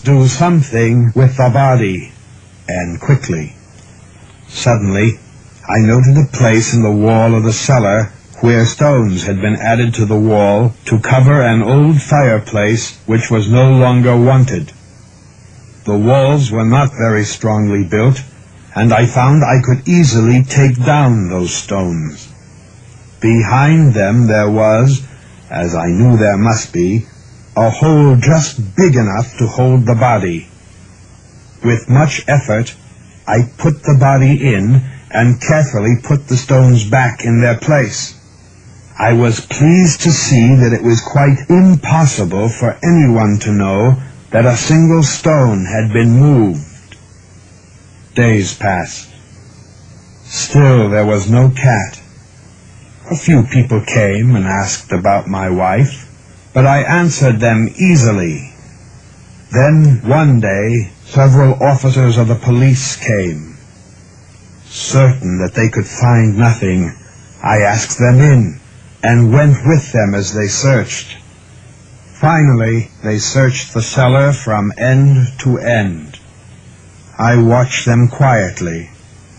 do something with the body, and quickly. Suddenly, I noted a place in the wall of the cellar where stones had been added to the wall to cover an old fireplace which was no longer wanted. The walls were not very strongly built, and I found I could easily take down those stones. Behind them there was, as I knew there must be, a hole just big enough to hold the body. With much effort, I put the body in and carefully put the stones back in their place. I was pleased to see that it was quite impossible for anyone to know that a single stone had been moved. Days passed. Still there was no cat. A few people came and asked about my wife, but I answered them easily. Then one day several officers of the police came. Certain that they could find nothing, I asked them in and went with them as they searched. Finally, they searched the cellar from end to end. I watched them quietly,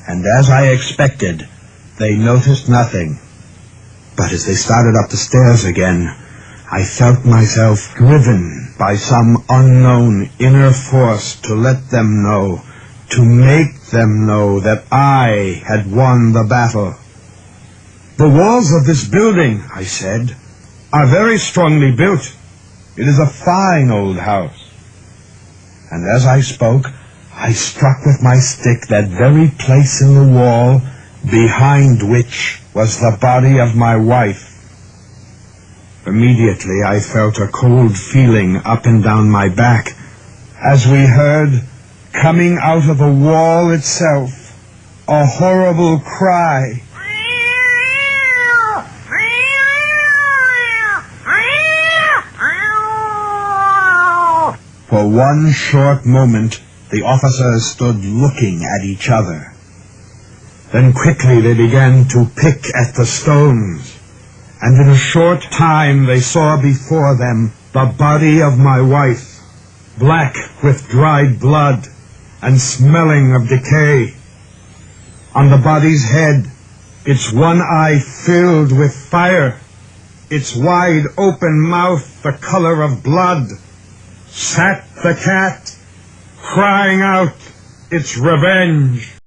and as I expected, they noticed nothing. But as they started up the stairs again, I felt myself driven by some unknown inner force to let them know, to make them know that I had won the battle. "The walls of this building," I said, "are very strongly built. It is a fine old house." And as I spoke, I struck with my stick that very place in the wall behind which was the body of my wife. Immediately I felt a cold feeling up and down my back as we heard, coming out of the wall itself, a horrible cry. For one short moment, the officers stood looking at each other. Then quickly they began to pick at the stones, and in a short time they saw before them the body of my wife, black with dried blood and smelling of decay. On the body's head, its one eye filled with fire, its wide open mouth the color of blood, sat the cat, crying out its revenge.